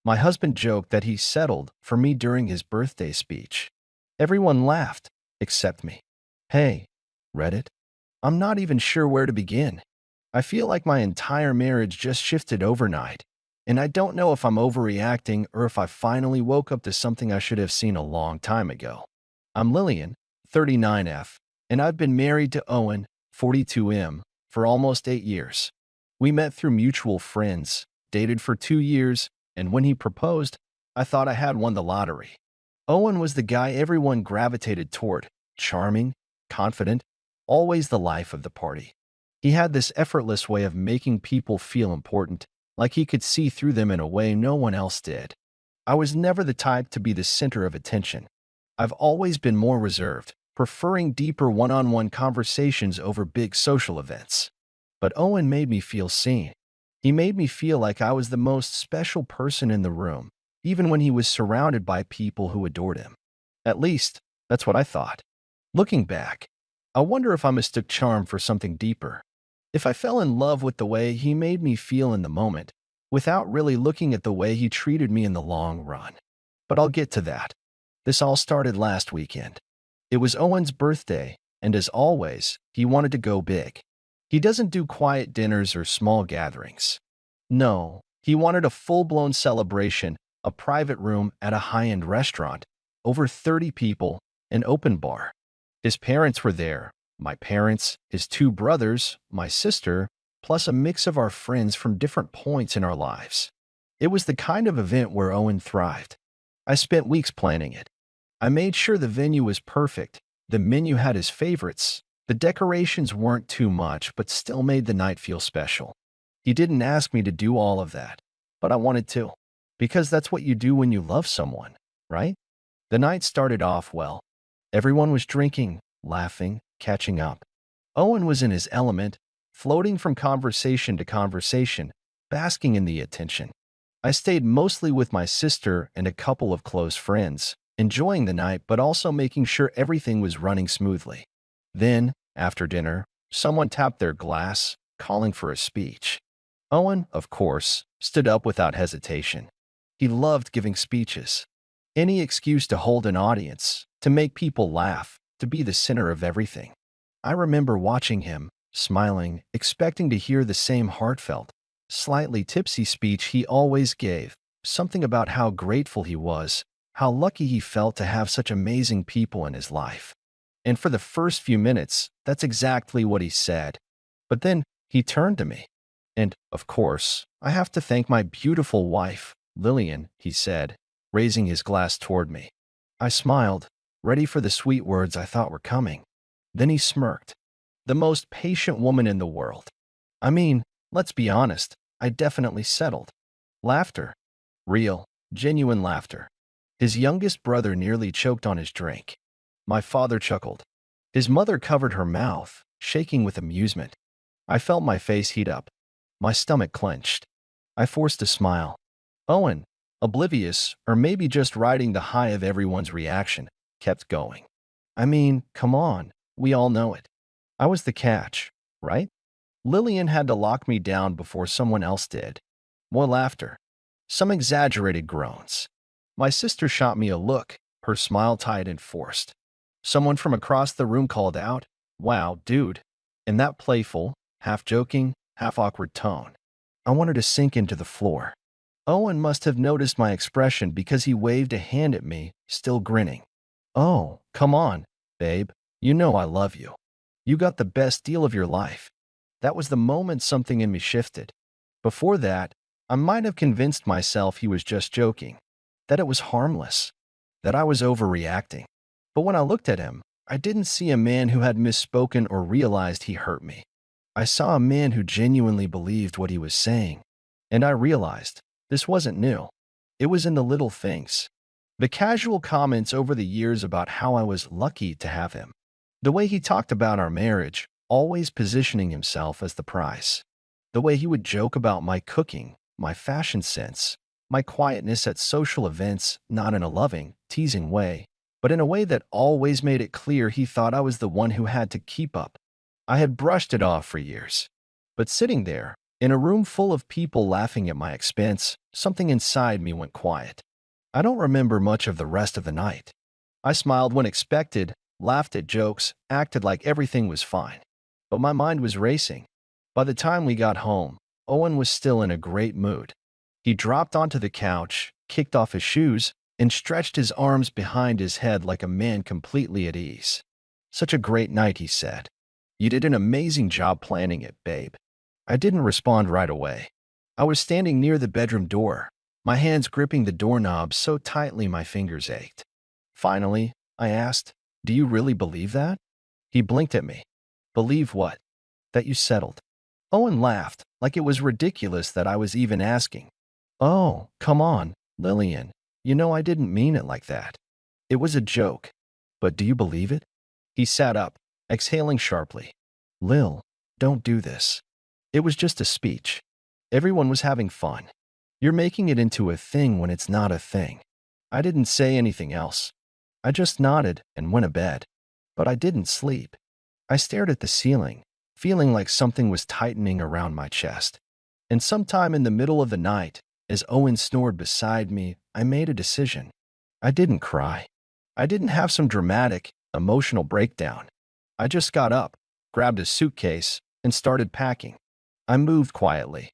My husband joked that he settled for me during his birthday speech. Everyone laughed, except me. Hey, Reddit, I'm not even sure where to begin. I feel like my entire marriage just shifted overnight, and I don't know if I'm overreacting or if I finally woke up to something I should have seen a long time ago. I'm Lillian, 39F, and I've been married to Owen, 42M, for almost 8 years. We met through mutual friends, dated for 2 years, and when he proposed, I thought I had won the lottery. Owen was the guy everyone gravitated toward, charming, confident, always the life of the party. He had this effortless way of making people feel important, like he could see through them in a way no one else did. I was never the type to be the center of attention. I've always been more reserved, preferring deeper one-on-one conversations over big social events. But Owen made me feel seen. He made me feel like I was the most special person in the room, even when he was surrounded by people who adored him. At least, that's what I thought. Looking back, I wonder if I mistook charm for something deeper. If I fell in love with the way he made me feel in the moment, without really looking at the way he treated me in the long run. But I'll get to that. This all started last weekend. It was Owen's birthday, and as always, he wanted to go big. He doesn't do quiet dinners or small gatherings. No, he wanted a full-blown celebration, a private room at a high-end restaurant, over 30 people, an open bar. His parents were there, my parents, his 2 brothers, my sister, plus a mix of our friends from different points in our lives. It was the kind of event where Owen thrived. I spent weeks planning it. I made sure the venue was perfect, the menu had his favorites, the decorations weren't too much but still made the night feel special. He didn't ask me to do all of that, but I wanted to. Because that's what you do when you love someone, right? The night started off well. Everyone was drinking, laughing, catching up. Owen was in his element, floating from conversation to conversation, basking in the attention. I stayed mostly with my sister and a couple of close friends, enjoying the night but also making sure everything was running smoothly. Then, after dinner, someone tapped their glass, calling for a speech. Owen, of course, stood up without hesitation. He loved giving speeches. Any excuse to hold an audience, to make people laugh, to be the center of everything. I remember watching him, smiling, expecting to hear the same heartfelt, slightly tipsy speech he always gave, something about how grateful he was, how lucky he felt to have such amazing people in his life. And for the first few minutes, that's exactly what he said. But then he turned to me. And, of course, I have to thank my beautiful wife, Lillian, he said, raising his glass toward me. I smiled, ready for the sweet words I thought were coming. Then he smirked. The most patient woman in the world. I mean, let's be honest, I definitely settled. Laughter. Real, genuine laughter. His youngest brother nearly choked on his drink. My father chuckled. His mother covered her mouth, shaking with amusement. I felt my face heat up. My stomach clenched. I forced a smile. Owen, oblivious, or maybe just riding the high of everyone's reaction, kept going. I mean, come on, we all know it. I was the catch, right? Lillian had to lock me down before someone else did. More laughter. Some exaggerated groans. My sister shot me a look, her smile tight and forced. Someone from across the room called out, "Wow, dude," in that playful, half-joking, half-awkward tone. I wanted to sink into the floor. Owen must have noticed my expression because he waved a hand at me, still grinning. "Oh, come on, babe. You know I love you. You got the best deal of your life." That was the moment something in me shifted. Before that, I might have convinced myself he was just joking, that it was harmless, that I was overreacting. But when I looked at him, I didn't see a man who had misspoken or realized he hurt me. I saw a man who genuinely believed what he was saying. And I realized this wasn't new. It was in the little things. The casual comments over the years about how I was lucky to have him. The way he talked about our marriage, always positioning himself as the prize. The way he would joke about my cooking, my fashion sense, my quietness at social events, not in a loving, teasing way, but in a way that always made it clear he thought I was the one who had to keep up. I had brushed it off for years. But sitting there, In a room full of people laughing at my expense, something inside me went quiet. I don't remember much of the rest of the night. I smiled when expected, laughed at jokes, acted like everything was fine. But my mind was racing. By the time we got home, Owen was still in a great mood. He dropped onto the couch, kicked off his shoes, and stretched his arms behind his head like a man completely at ease. "Such a great night," he said. "You did an amazing job planning it, babe." I didn't respond right away. I was standing near the bedroom door, my hands gripping the doorknob so tightly my fingers ached. Finally, I asked, "Do you really believe that?" He blinked at me. "Believe what?" "That you settled." Owen laughed, like it was ridiculous that I was even asking. "Oh, come on, Lillian. You know I didn't mean it like that. It was a joke. But do you believe it?" He sat up, exhaling sharply. "Lil, don't do this. It was just a speech. Everyone was having fun. You're making it into a thing when it's not a thing." I didn't say anything else. I just nodded and went to bed. But I didn't sleep. I stared at the ceiling, feeling like something was tightening around my chest. And sometime in the middle of the night, as Owen snored beside me, I made a decision. I didn't cry. I didn't have some dramatic, emotional breakdown. I just got up, grabbed a suitcase, and started packing. I moved quietly,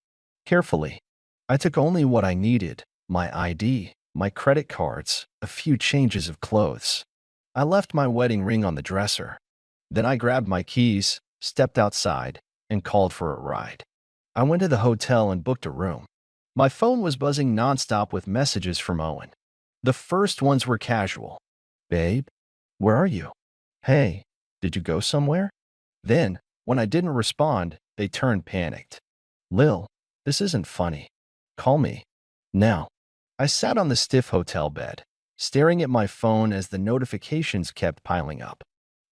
carefully. I took only what I needed: my ID, my credit cards, a few changes of clothes. I left my wedding ring on the dresser. Then I grabbed my keys, stepped outside, and called for a ride. I went to the hotel and booked a room. My phone was buzzing nonstop with messages from Owen. The first ones were casual. "Babe, where are you? Hey, did you go somewhere?" Then, when I didn't respond, they turned panicked. "Lil, this isn't funny. Call me. Now." I sat on the stiff hotel bed, staring at my phone as the notifications kept piling up.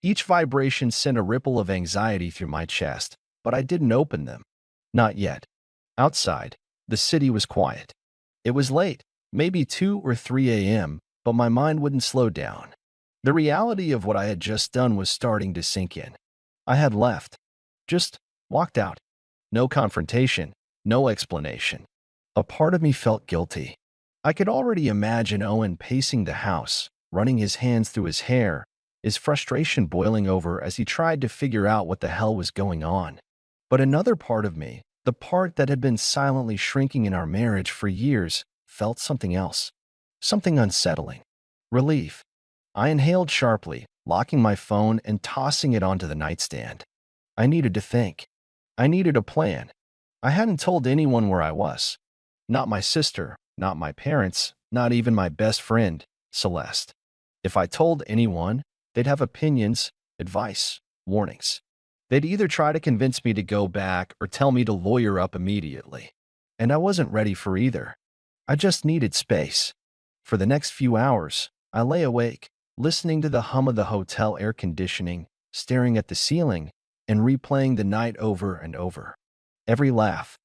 Each vibration sent a ripple of anxiety through my chest, but I didn't open them. Not yet. Outside, the city was quiet. It was late, maybe 2 or 3 a.m., but my mind wouldn't slow down. The reality of what I had just done was starting to sink in. I had left. Just walked out. No confrontation, no explanation. A part of me felt guilty. I could already imagine Owen pacing the house, running his hands through his hair, his frustration boiling over as he tried to figure out what the hell was going on. But another part of me, the part that had been silently shrinking in our marriage for years, felt something else. Something unsettling. Relief. I inhaled sharply, locking my phone and tossing it onto the nightstand. I needed to think. I needed a plan. I hadn't told anyone where I was. Not my sister, not my parents, not even my best friend, Celeste. If I told anyone, they'd have opinions, advice, warnings. They'd either try to convince me to go back or tell me to lawyer up immediately. And I wasn't ready for either. I just needed space. For the next few hours, I lay awake, listening to the hum of the hotel air conditioning, staring at the ceiling, and replaying the night over and over. Every laugh,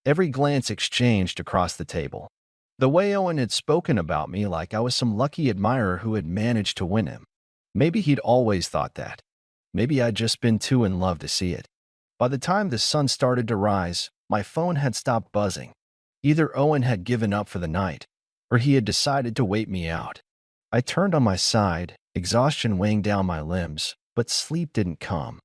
every glance exchanged across the table. The way Owen had spoken about me like I was some lucky admirer who had managed to win him. Maybe he'd always thought that. Maybe I'd just been too in love to see it. By the time the sun started to rise, my phone had stopped buzzing. Either Owen had given up for the night, or he had decided to wait me out. I turned on my side, exhaustion weighing down my limbs, but sleep didn't come.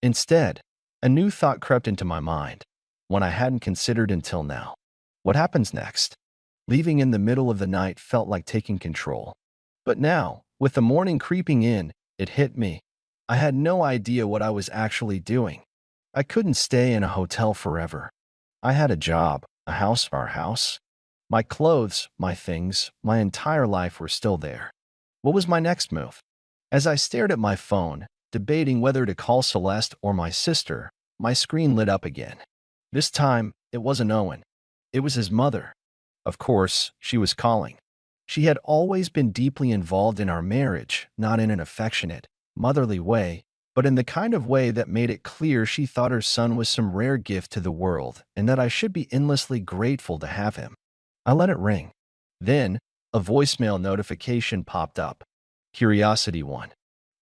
Instead, a new thought crept into my mind, one I hadn't considered until now. What happens next? Leaving in the middle of the night felt like taking control. But now, with the morning creeping in, it hit me. I had no idea what I was actually doing. I couldn't stay in a hotel forever. I had a job, a house, our house. My clothes, my things, my entire life were still there. What was my next move? As I stared at my phone, debating whether to call Celeste or my sister, my screen lit up again. This time, it wasn't Owen. It was his mother. Of course, she was calling. She had always been deeply involved in our marriage, not in an affectionate, motherly way, but in the kind of way that made it clear she thought her son was some rare gift to the world and that I should be endlessly grateful to have him. I let it ring. Then, a voicemail notification popped up. Curiosity one.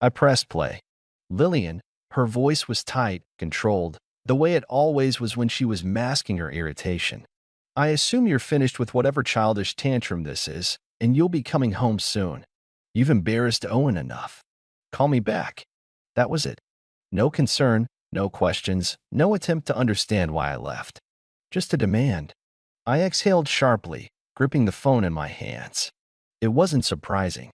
I pressed play. Lillian, her voice was tight, controlled, the way it always was when she was masking her irritation. I assume you're finished with whatever childish tantrum this is, and you'll be coming home soon. You've embarrassed Owen enough. Call me back. That was it. No concern, no questions, no attempt to understand why I left. Just a demand. I exhaled sharply, gripping the phone in my hands. It wasn't surprising.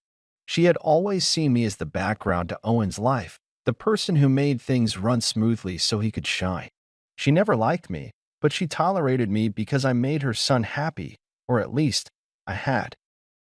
She had always seen me as the background to Owen's life, the person who made things run smoothly so he could shine. She never liked me, but she tolerated me because I made her son happy, or at least, I had.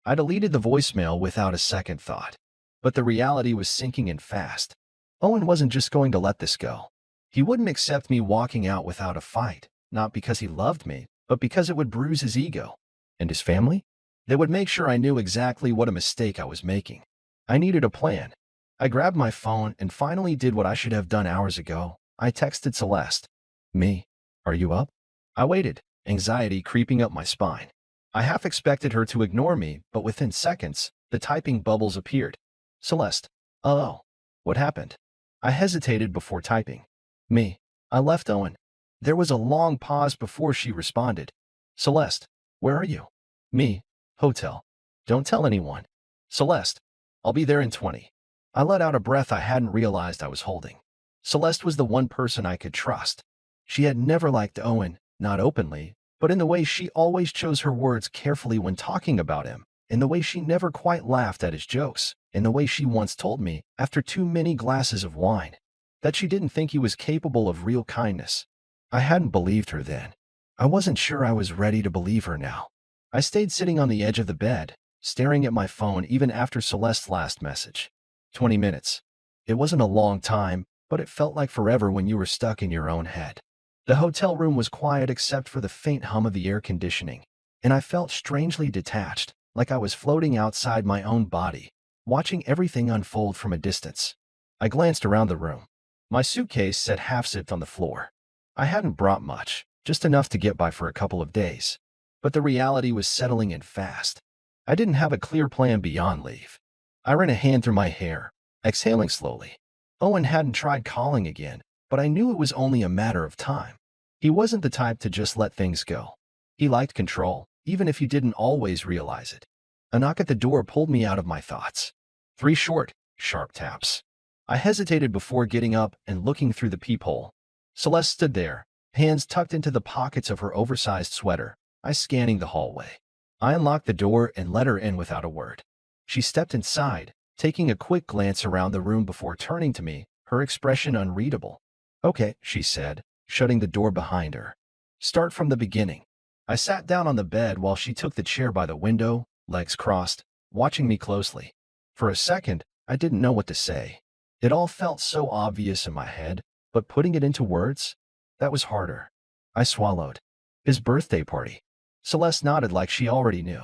I deleted the voicemail without a second thought. But the reality was sinking in fast. Owen wasn't just going to let this go. He wouldn't accept me walking out without a fight, not because he loved me, but because it would bruise his ego. And his family? They would make sure I knew exactly what a mistake I was making. I needed a plan. I grabbed my phone and finally did what I should have done hours ago. I texted Celeste. Me? Are you up? I waited, anxiety creeping up my spine. I half expected her to ignore me, but within seconds, the typing bubbles appeared. Celeste. Oh. What happened? I hesitated before typing. Me. I left Owen. There was a long pause before she responded. Celeste. Where are you? Me. Hotel. Don't tell anyone. Celeste. I'll be there in 20. I let out a breath I hadn't realized I was holding. Celeste was the one person I could trust. She had never liked Owen, not openly, but in the way she always chose her words carefully when talking about him, in the way she never quite laughed at his jokes, in the way she once told me, after too many glasses of wine, that she didn't think he was capable of real kindness. I hadn't believed her then. I wasn't sure I was ready to believe her now. I stayed sitting on the edge of the bed, staring at my phone even after Celeste's last message. 20 minutes. It wasn't a long time, but it felt like forever when you were stuck in your own head. The hotel room was quiet except for the faint hum of the air conditioning, and I felt strangely detached, like I was floating outside my own body, watching everything unfold from a distance. I glanced around the room. My suitcase sat half-zipped on the floor. I hadn't brought much, just enough to get by for a couple of days. But the reality was settling in fast. I didn't have a clear plan beyond leave. I ran a hand through my hair, exhaling slowly. Owen hadn't tried calling again, but I knew it was only a matter of time. He wasn't the type to just let things go. He liked control, even if he didn't always realize it. A knock at the door pulled me out of my thoughts. 3 short, sharp taps. I hesitated before getting up and looking through the peephole. Celeste stood there, hands tucked into the pockets of her oversized sweater, eyes scanning the hallway. I unlocked the door and let her in without a word. She stepped inside, taking a quick glance around the room before turning to me, her expression unreadable. Okay, she said, shutting the door behind her. Start from the beginning. I sat down on the bed while she took the chair by the window, legs crossed, watching me closely. For a second, I didn't know what to say. It all felt so obvious in my head, but putting it into words? That was harder. I swallowed. His birthday party. Celeste nodded like she already knew.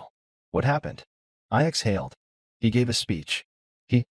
What happened? I exhaled. He gave a speech.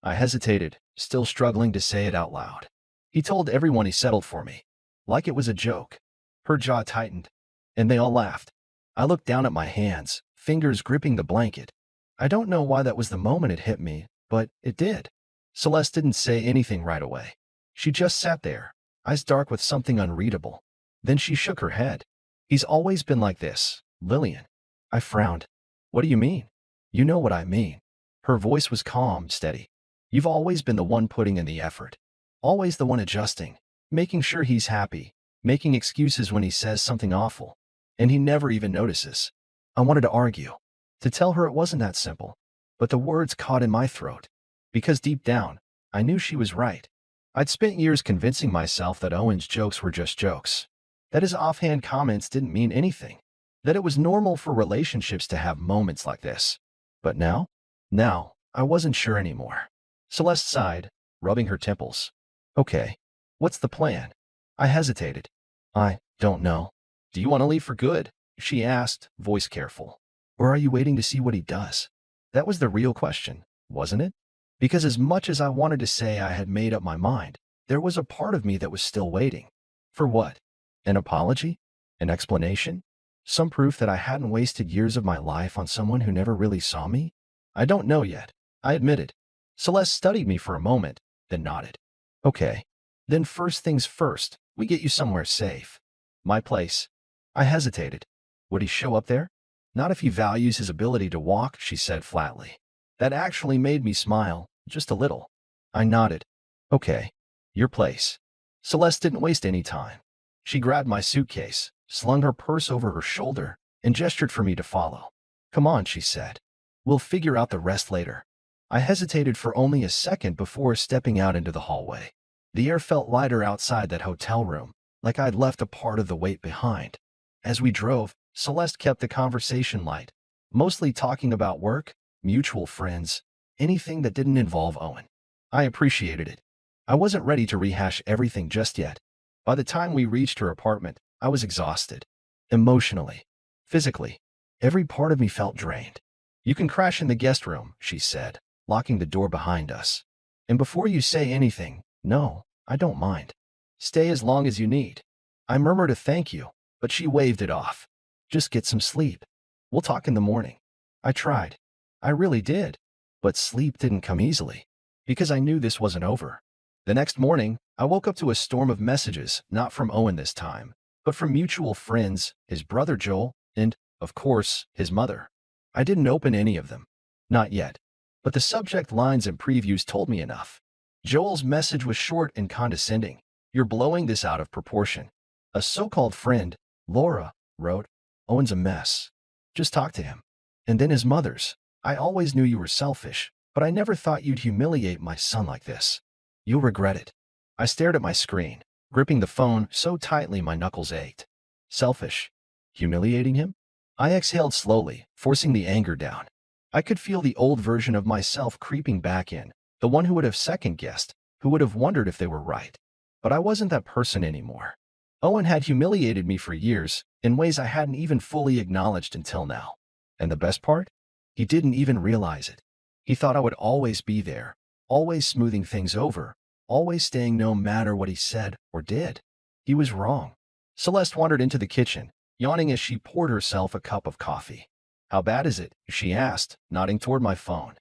I hesitated, still struggling to say it out loud. He told everyone he settled for me. Like it was a joke. Her jaw tightened, and they all laughed. I looked down at my hands, fingers gripping the blanket. I don't know why that was the moment it hit me, but it did. Celeste didn't say anything right away. She just sat there, eyes dark with something unreadable. Then she shook her head. He's always been like this, Lillian. I frowned. What do you mean? You know what I mean. Her voice was calm, steady. You've always been the one putting in the effort. Always the one adjusting, making sure he's happy, making excuses when he says something awful. And he never even notices. I wanted to argue, to tell her it wasn't that simple. But the words caught in my throat. Because deep down, I knew she was right. I'd spent years convincing myself that Owen's jokes were just jokes. That his offhand comments didn't mean anything. That it was normal for relationships to have moments like this. But now? Now, I wasn't sure anymore. Celeste sighed, rubbing her temples. Okay. What's the plan? I hesitated. I don't know. Do you want to leave for good? She asked, voice careful. Or are you waiting to see what he does? That was the real question, wasn't it? Because as much as I wanted to say I had made up my mind, there was a part of me that was still waiting. For what? An apology? An explanation? Some proof that I hadn't wasted years of my life on someone who never really saw me? I don't know yet, I admitted. Celeste studied me for a moment, then nodded. Okay. Then first things first, We get you somewhere safe. My place. I hesitated. Would he show up there? Not if he values his ability to walk, she said flatly. That actually made me smile, just a little. I nodded. Okay. Your place. Celeste didn't waste any time. She grabbed my suitcase, slung her purse over her shoulder, and gestured for me to follow. Come on, she said. We'll figure out the rest later. I hesitated for only a second before stepping out into the hallway. The air felt lighter outside that hotel room, like I'd left a part of the weight behind. As we drove, Celeste kept the conversation light, mostly talking about work, mutual friends, anything that didn't involve Owen. I appreciated it. I wasn't ready to rehash everything just yet. By the time we reached her apartment, I was exhausted. Emotionally. Physically. Every part of me felt drained. You can crash in the guest room, she said, locking the door behind us. And before you say anything, no, I don't mind. Stay as long as you need. I murmured a thank you, but she waved it off. Just get some sleep. We'll talk in the morning. I tried. I really did. But sleep didn't come easily. Because I knew this wasn't over. The next morning, I woke up to a storm of messages, not from Owen this time, but from mutual friends, his brother Joel, and, of course, his mother. I didn't open any of them. Not yet. But the subject lines and previews told me enough. Joel's message was short and condescending. You're blowing this out of proportion. A so-called friend, Laura, wrote, Owen's a mess. Just talk to him. And then his mother's. I always knew you were selfish, but I never thought you'd humiliate my son like this. You'll regret it. I stared at my screen, gripping the phone so tightly my knuckles ached. Selfish. Humiliating him? I exhaled slowly, forcing the anger down. I could feel the old version of myself creeping back in, the one who would have second-guessed, who would have wondered if they were right. But I wasn't that person anymore. Owen had humiliated me for years, in ways I hadn't even fully acknowledged until now. And the best part? He didn't even realize it. He thought I would always be there, always smoothing things over, always staying no matter what he said or did. He was wrong. Celeste wandered into the kitchen, yawning as she poured herself a cup of coffee. How bad is it? She asked, nodding toward my phone.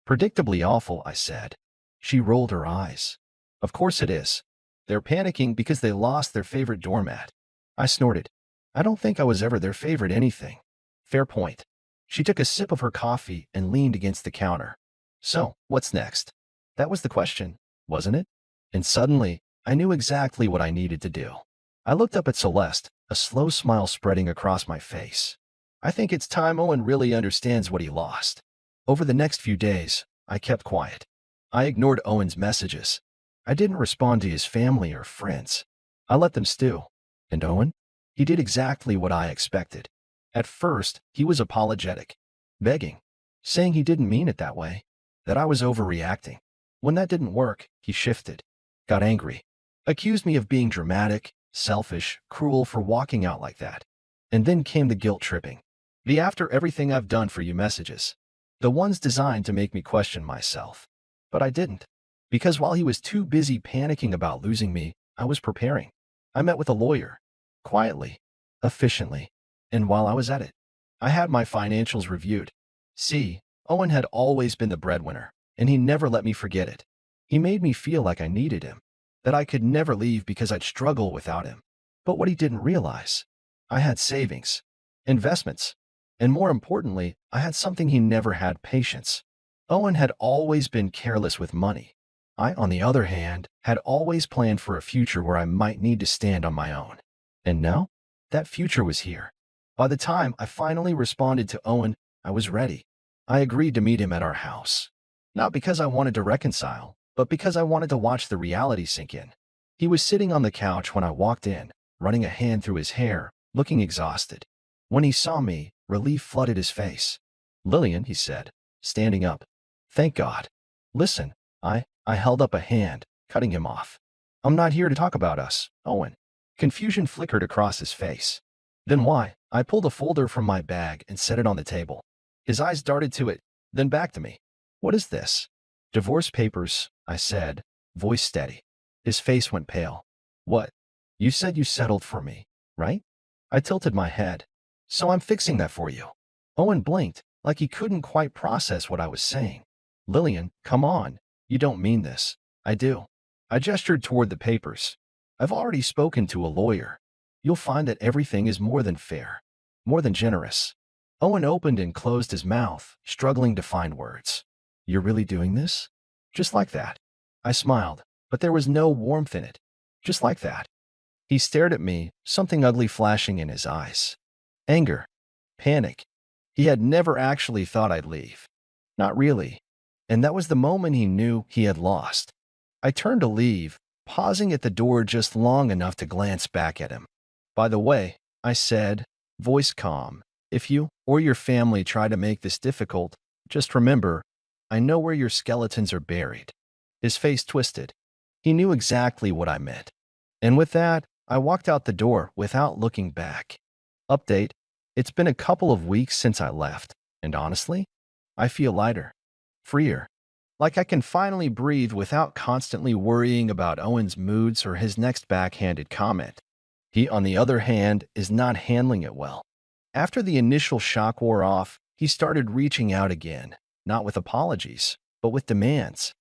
Predictably awful, I said. She rolled her eyes. Of course it is. They're panicking because they lost their favorite doormat. I snorted. I don't think I was ever their favorite anything. Fair point. She took a sip of her coffee and leaned against the counter. So, what's next? That was the question, wasn't it? And suddenly, I knew exactly what I needed to do. I looked up at Celeste, a slow smile spreading across my face. I think it's time Owen really understands what he lost. Over the next few days, I kept quiet. I ignored Owen's messages. I didn't respond to his family or friends. I let them stew. And Owen? He did exactly what I expected. At first, he was apologetic, begging, saying he didn't mean it that way, that I was overreacting. When that didn't work, he shifted, got angry, accused me of being dramatic, selfish, cruel for walking out like that. And then came the guilt tripping. The after everything I've done for you messages. The ones designed to make me question myself. But I didn't. Because while he was too busy panicking about losing me, I was preparing. I met with a lawyer. Quietly. Efficiently. And while I was at it, I had my financials reviewed. See, Owen had always been the breadwinner, and he never let me forget it. He made me feel like I needed him, that I could never leave because I'd struggle without him. But what he didn't realize, I had savings, investments, and more importantly, I had something he never had: patience. Owen had always been careless with money. I, on the other hand, had always planned for a future where I might need to stand on my own. And now, that future was here. By the time I finally responded to Owen, I was ready. I agreed to meet him at our house. Not because I wanted to reconcile, but because I wanted to watch the reality sink in. He was sitting on the couch when I walked in, running a hand through his hair, looking exhausted. When he saw me, relief flooded his face. Lillian, he said, standing up. Thank God. Listen, I held up a hand, cutting him off. I'm not here to talk about us, Owen. Confusion flickered across his face. Then why? I pulled a folder from my bag and set it on the table. His eyes darted to it, then back to me. What is this? Divorce papers, I said, voice steady. His face went pale. What? You said you settled for me, right? I tilted my head. So I'm fixing that for you. Owen blinked, like he couldn't quite process what I was saying. Lillian, come on. You don't mean this. I do. I gestured toward the papers. I've already spoken to a lawyer. You'll find that everything is more than fair, more than generous. Owen opened and closed his mouth, struggling to find words. You're really doing this? Just like that. I smiled, but there was no warmth in it. Just like that. He stared at me, something ugly flashing in his eyes. Anger. Panic. He had never actually thought I'd leave. Not really. And that was the moment he knew he had lost. I turned to leave, pausing at the door just long enough to glance back at him. By the way, I said, voice calm, if you or your family try to make this difficult, just remember, I know where your skeletons are buried. His face twisted. He knew exactly what I meant. And with that, I walked out the door without looking back. Update: it's been a couple of weeks since I left, and honestly, I feel lighter, freer. Like I can finally breathe without constantly worrying about Owen's moods or his next backhanded comment. He, on the other hand, is not handling it well. After the initial shock wore off, he started reaching out again, not with apologies, but with demands.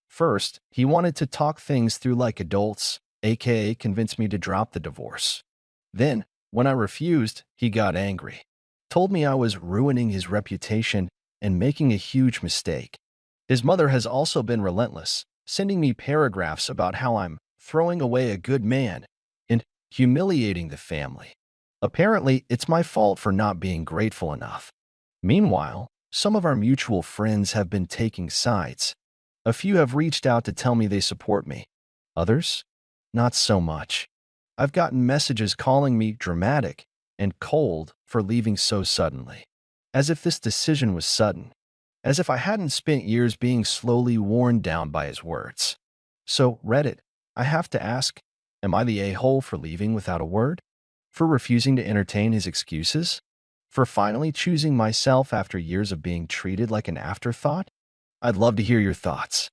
First, he wanted to talk things through like adults, aka convince me to drop the divorce. Then, when I refused, he got angry. Told me I was ruining his reputation and making a huge mistake. His mother has also been relentless, sending me paragraphs about how I'm throwing away a good man and humiliating the family. Apparently, it's my fault for not being grateful enough. Meanwhile, some of our mutual friends have been taking sides. A few have reached out to tell me they support me. Others? Not so much. I've gotten messages calling me dramatic and cold for leaving so suddenly. As if this decision was sudden. As if I hadn't spent years being slowly worn down by his words. So, Reddit, I have to ask, am I the a-hole for leaving without a word? For refusing to entertain his excuses? For finally choosing myself after years of being treated like an afterthought? I'd love to hear your thoughts.